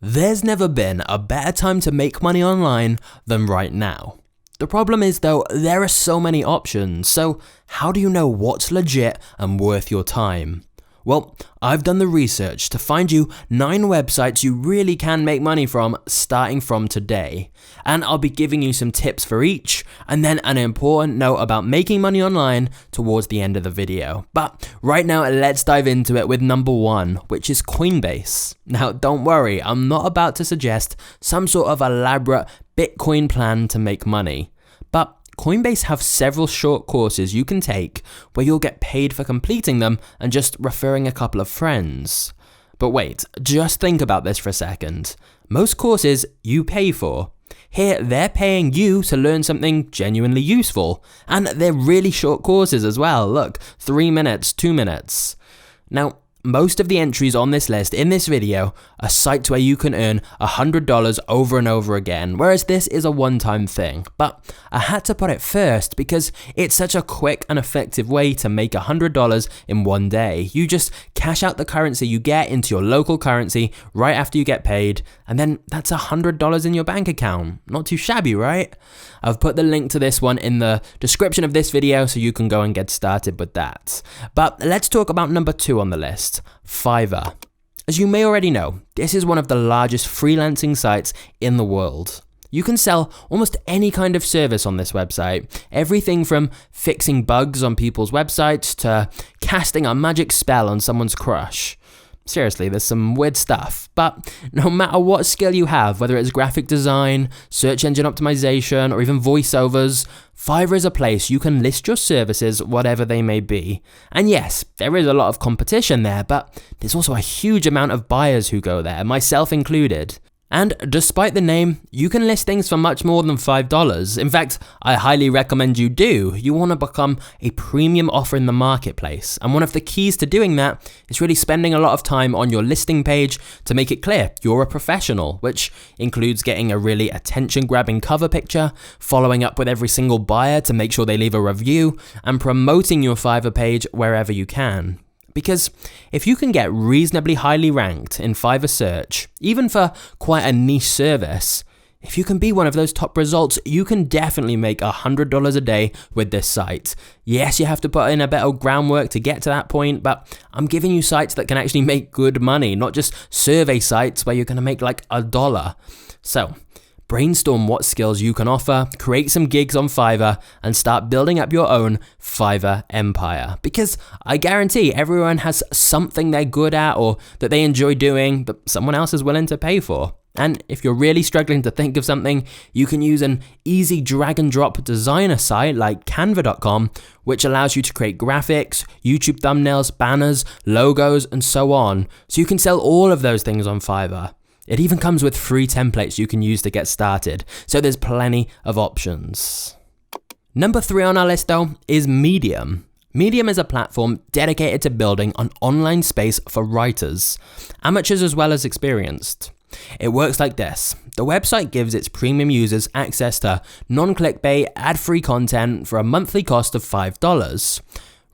There's never been a better time to make money online than right now. The problem is though, there are so many options, so how do you know what's legit and worth your time? Well, I've done the research to find you 9 websites you really can make money from starting from today. And I'll be giving you some tips for each, and then an important note about making money online towards the end of the video. But right now, let's dive into it with number 1, which is Coinbase. Now, don't worry, I'm not about to suggest some sort of elaborate Bitcoin plan to make money. But Coinbase have several short courses you can take where you'll get paid for completing them and just referring a couple of friends. But wait, just think about this for a second. Most courses you pay for. Here, they're paying you to learn something genuinely useful. And they're really short courses as well. Look, 3 minutes, 2 minutes. Now, most of the entries on this list in this video are sites where you can earn $100 over and over again, whereas this is a one-time thing. But I had to put it first because it's such a quick and effective way to make $100 in one day. You just cash out the currency you get into your local currency right after you get paid, and then that's $100 in your bank account. Not too shabby, right? I've put the link to this one in the description of this video so you can go and get started with that. But let's talk about number 2 on the list. Fiverr. As you may already know, this is one of the largest freelancing sites in the world. You can sell almost any kind of service on this website. Everything from fixing bugs on people's websites to casting a magic spell on someone's crush. Seriously, there's some weird stuff. But no matter what skill you have, whether it's graphic design, search engine optimization, or even voiceovers, Fiverr is a place you can list your services, whatever they may be. And yes, there is a lot of competition there, but there's also a huge amount of buyers who go there, myself included. And despite the name, you can list things for much more than $5. In fact, I highly recommend you do. You want to become a premium offer in the marketplace. And one of the keys to doing that is really spending a lot of time on your listing page to make it clear you're a professional, which includes getting a really attention-grabbing cover picture, following up with every single buyer to make sure they leave a review, and promoting your Fiverr page wherever you can. Because if you can get reasonably highly ranked in Fiverr search, even for quite a niche service, if you can be one of those top results, you can definitely make $100 a day with this site. Yes, you have to put in a bit of groundwork to get to that point, but I'm giving you sites that can actually make good money, not just survey sites where you're going to make like $1. So, brainstorm what skills you can offer, create some gigs on Fiverr, and start building up your own Fiverr empire. Because I guarantee everyone has something they're good at or that they enjoy doing that someone else is willing to pay for. And if you're really struggling to think of something, you can use an easy drag and drop designer site like canva.com, which allows you to create graphics, YouTube thumbnails, banners, logos, and so on. So you can sell all of those things on Fiverr. It even comes with free templates you can use to get started, so there's plenty of options. Number 3 on our list though is Medium. Medium is a platform dedicated to building an online space for writers, amateurs as well as experienced. It works like this. The website gives its premium users access to non-clickbait, ad-free content for a monthly cost of $5.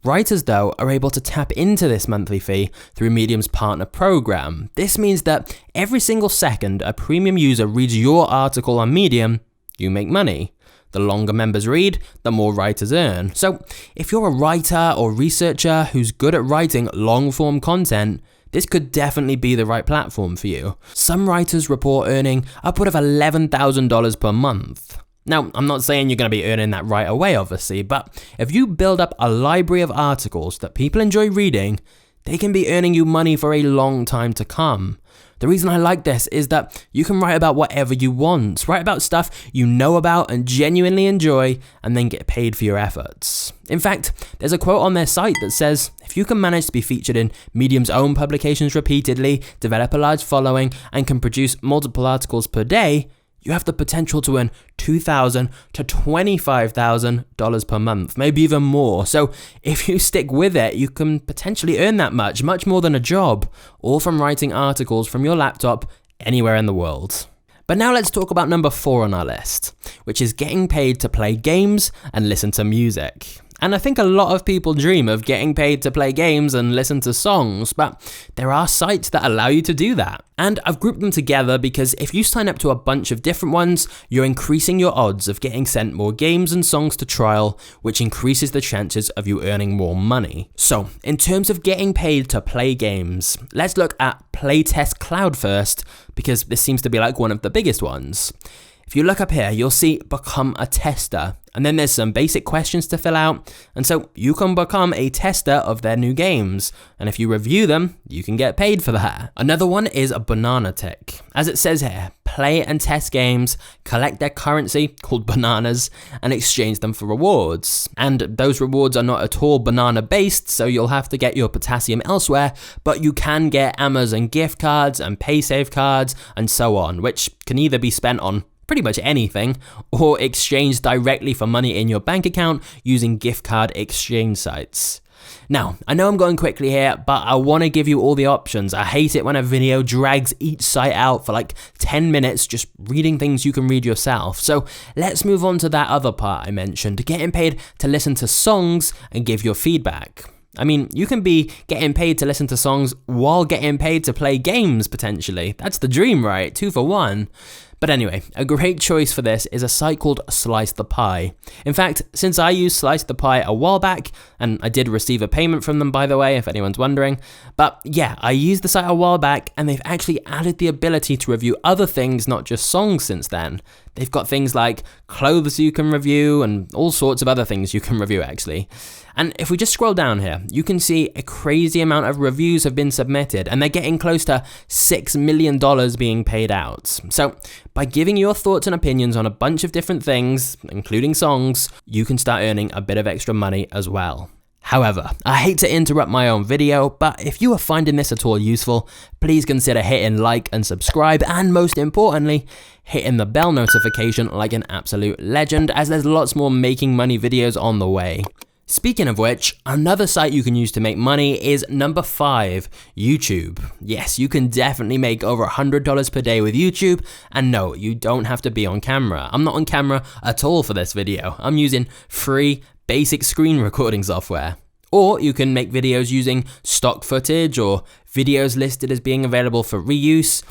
Writers, though, are able to tap into this monthly fee through Medium's partner program. This means that every single second a premium user reads your article on Medium, you make money. The longer members read, the more writers earn. So if you're a writer or researcher who's good at writing long-form content, this could definitely be the right platform for you. Some writers report earning upward of $11,000 per month. Now, I'm not saying you're going to be earning that right away, obviously, but if you build up a library of articles that people enjoy reading, they can be earning you money for a long time to come. The reason I like this is that you can write about whatever you want. Write about stuff you know about and genuinely enjoy, and then get paid for your efforts. In fact, there's a quote on their site that says, if you can manage to be featured in Medium's own publications repeatedly, develop a large following, and can produce multiple articles per day, you have the potential to earn $2,000 to $25,000 per month, maybe even more. So if you stick with it, you can potentially earn that much more than a job, all from writing articles from your laptop anywhere in the world. But now let's talk about number 4 on our list, which is getting paid to play games and listen to music. And I think a lot of people dream of getting paid to play games and listen to songs, but there are sites that allow you to do that. And I've grouped them together because if you sign up to a bunch of different ones, you're increasing your odds of getting sent more games and songs to trial, which increases the chances of you earning more money. So, in terms of getting paid to play games, let's look at Playtest Cloud first, because this seems to be like one of the biggest ones. If you look up here, you'll see Become a Tester, and then there's some basic questions to fill out, and so you can become a tester of their new games, and if you review them, you can get paid for that. Another one is a banana tick. As it says here, play and test games, collect their currency, called bananas, and exchange them for rewards. And those rewards are not at all banana based, so you'll have to get your potassium elsewhere, but you can get Amazon gift cards and PaySafe cards and so on, which can either be spent on pretty much anything, or exchanged directly for money in your bank account using gift card exchange sites. Now, I know I'm going quickly here, but I want to give you all the options. I hate it when a video drags each site out for like 10 minutes just reading things you can read yourself. So let's move on to that other part I mentioned, getting paid to listen to songs and give your feedback. I mean, you can be getting paid to listen to songs while getting paid to play games, potentially. That's the dream, right? 2 for 1. But anyway, a great choice for this is a site called Slice the Pie. In fact, since I used Slice the Pie a while back, and I did receive a payment from them, by the way, if anyone's wondering, but yeah, I used the site a while back, and they've actually added the ability to review other things, not just songs since then. They've got things like clothes you can review, and all sorts of other things you can review, actually. And if we just scroll down here, you can see a crazy amount of reviews have been submitted, and they're getting close to $6 million being paid out. So, by giving your thoughts and opinions on a bunch of different things, including songs, you can start earning a bit of extra money as well. However, I hate to interrupt my own video, but if you are finding this at all useful, please consider hitting like and subscribe, and most importantly, hitting the bell notification like an absolute legend, as there's lots more making money videos on the way. Speaking of which, another site you can use to make money is number 5, YouTube. Yes, you can definitely make over $100 per day with YouTube, and no, you don't have to be on camera. I'm not on camera at all for this video. I'm using free, basic screen recording software. Or you can make videos using stock footage or videos listed as being available for reuse.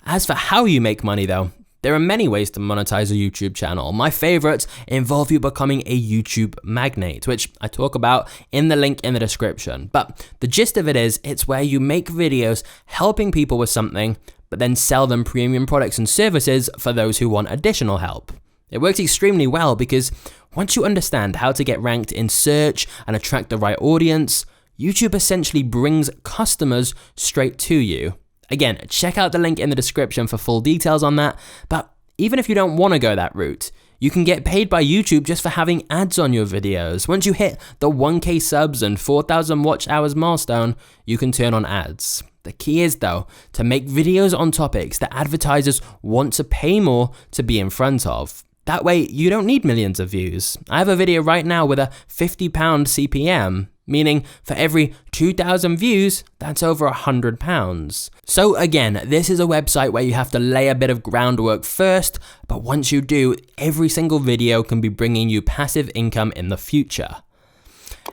As for how you make money though, there are many ways to monetize a YouTube channel. My favorites involve you becoming a YouTube magnate, which I talk about in the link in the description. But the gist of it is, it's where you make videos helping people with something, but then sell them premium products and services for those who want additional help. It works extremely well because once you understand how to get ranked in search and attract the right audience, YouTube essentially brings customers straight to you. Again, check out the link in the description for full details on that, but even if you don't want to go that route, you can get paid by YouTube just for having ads on your videos. Once you hit the 1K subs and 4,000 watch hours milestone, you can turn on ads. The key is though, to make videos on topics that advertisers want to pay more to be in front of. That way, you don't need millions of views. I have a video right now with a £50 CPM, meaning for every 2,000 views, that's over £100. So again, this is a website where you have to lay a bit of groundwork first, but once you do, every single video can be bringing you passive income in the future.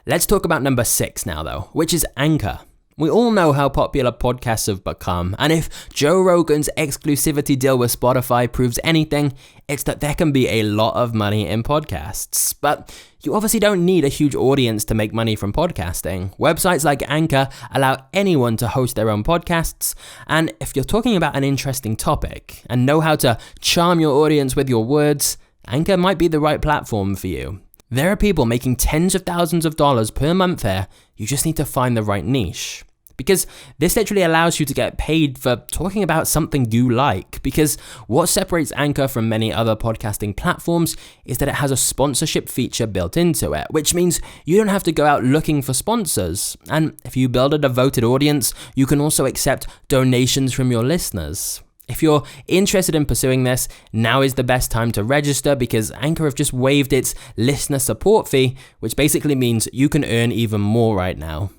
Let's talk about number 6 now though, which is Anchor. We all know how popular podcasts have become, and if Joe Rogan's exclusivity deal with Spotify proves anything, it's that there can be a lot of money in podcasts. But you obviously don't need a huge audience to make money from podcasting. Websites like Anchor allow anyone to host their own podcasts, and if you're talking about an interesting topic and know how to charm your audience with your words, Anchor might be the right platform for you. There are people making tens of thousands of dollars per month here, you just need to find the right niche. Because this literally allows you to get paid for talking about something you like. Because what separates Anchor from many other podcasting platforms is that it has a sponsorship feature built into it, which means you don't have to go out looking for sponsors. And if you build a devoted audience, you can also accept donations from your listeners. If you're interested in pursuing this, now is the best time to register because Anchor have just waived its listener support fee, which basically means you can earn even more right now.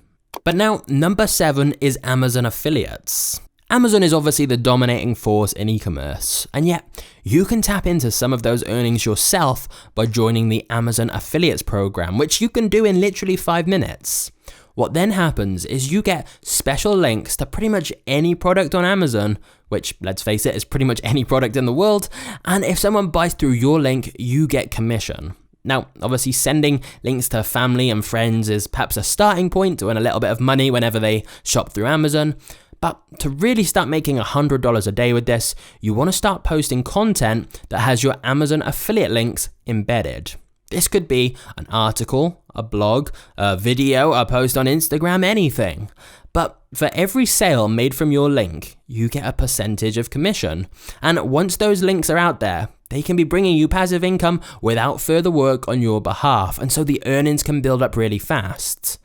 But now, number 7 is Amazon affiliates. Amazon is obviously the dominating force in e-commerce, and yet you can tap into some of those earnings yourself by joining the Amazon Affiliates program, which you can do in literally 5 minutes. What then happens is you get special links to pretty much any product on Amazon, which, let's face it, is pretty much any product in the world, and if someone buys through your link, you get commission. Now, obviously sending links to family and friends is perhaps a starting point to earn a little bit of money whenever they shop through Amazon, but to really start making $100 a day with this, you want to start posting content that has your Amazon affiliate links embedded. This could be an article, a blog, a video, a post on Instagram, anything. But for every sale made from your link, you get a percentage of commission. And once those links are out there, they can be bringing you passive income without further work on your behalf. And so the earnings can build up really fast.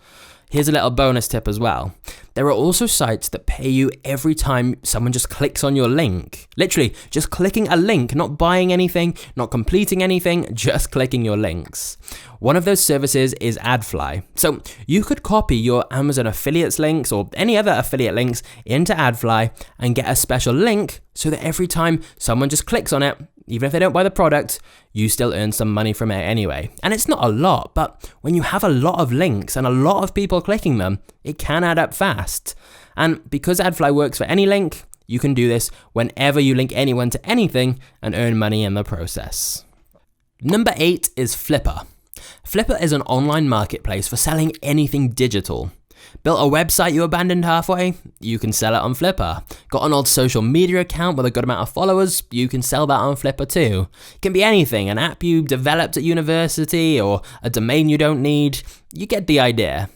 Here's a little bonus tip as well. There are also sites that pay you every time someone just clicks on your link. Literally, just clicking a link, not buying anything, not completing anything, just clicking your links. One of those services is AdFly. So you could copy your Amazon affiliates links or any other affiliate links into AdFly and get a special link so that every time someone just clicks on it, even if they don't buy the product, you still earn some money from it anyway. And it's not a lot, but when you have a lot of links and a lot of people clicking them, it can add up fast. And because AdFly works for any link, you can do this whenever you link anyone to anything and earn money in the process. Number 8 is Fiverr. Fiverr is an online marketplace for selling anything digital. Built a website you abandoned halfway? You can sell it on Fiverr. Got an old social media account with a good amount of followers? You can sell that on Fiverr too. It can be anything, an app you developed at university or a domain you don't need. You get the idea.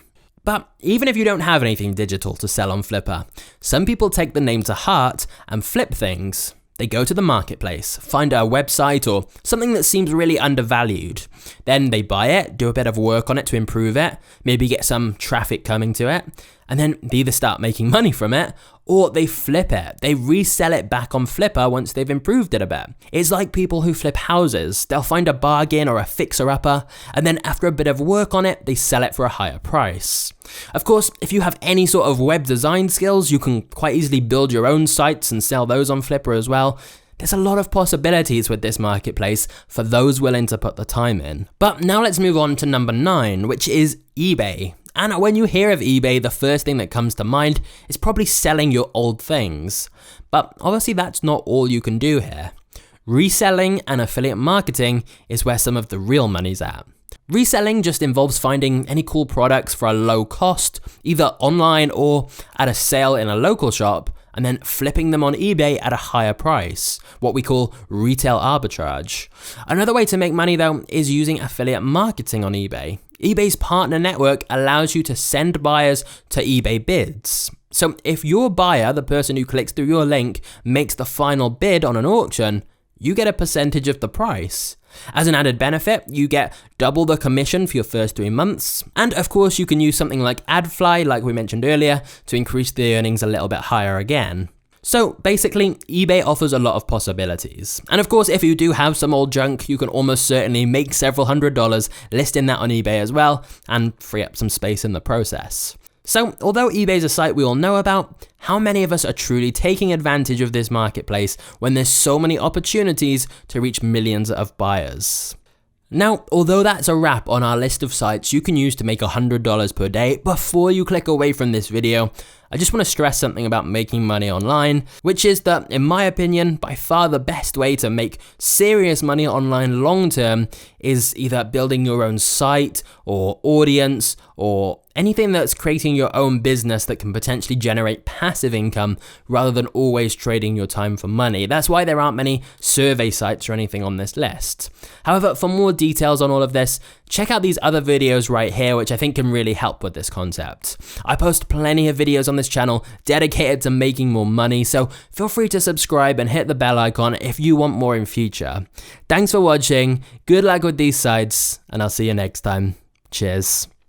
But even if you don't have anything digital to sell on Fiverr, some people take the name to heart and flip things. They go to the marketplace, find a website or something that seems really undervalued. Then they buy it, do a bit of work on it to improve it, maybe get some traffic coming to it, and then they either start making money from it or they flip it. They resell it back on Fiverr once they've improved it a bit. It's like people who flip houses. They'll find a bargain or a fixer-upper, and then after a bit of work on it, they sell it for a higher price. Of course, if you have any sort of web design skills, you can quite easily build your own sites and sell those on Fiverr as well. There's a lot of possibilities with this marketplace for those willing to put the time in. But now let's move on to number 9, which is eBay. And when you hear of eBay, the first thing that comes to mind is probably selling your old things. But obviously that's not all you can do here. Reselling and affiliate marketing is where some of the real money's at. Reselling just involves finding any cool products for a low cost, either online or at a sale in a local shop, and then flipping them on eBay at a higher price, what we call retail arbitrage. Another way to make money though is using affiliate marketing on eBay. eBay's partner network allows you to send buyers to eBay bids. So if your buyer, the person who clicks through your link, makes the final bid on an auction, you get a percentage of the price. As an added benefit, you get double the commission for your first 3 months. And of course, you can use something like AdFly, like we mentioned earlier, to increase the earnings a little bit higher again. So basically, eBay offers a lot of possibilities. And of course, if you do have some old junk, you can almost certainly make several $100s listing that on eBay as well, and free up some space in the process. So, although eBay's a site we all know about, how many of us are truly taking advantage of this marketplace when there's so many opportunities to reach millions of buyers? Now, although that's a wrap on our list of sites you can use to make $100 per day, before you click away from this video, I just want to stress something about making money online, which is that, in my opinion, by far the best way to make serious money online long term is either building your own site or audience or anything that's creating your own business that can potentially generate passive income rather than always trading your time for money. That's why there aren't many survey sites or anything on this list. However, for more details on all of this, check out these other videos right here, which I think can really help with this concept. I post plenty of videos on this channel dedicated to making more money, so feel free to subscribe and hit the bell icon if you want more in future. Thanks for watching, good luck with these sites, and I'll see you next time. Cheers.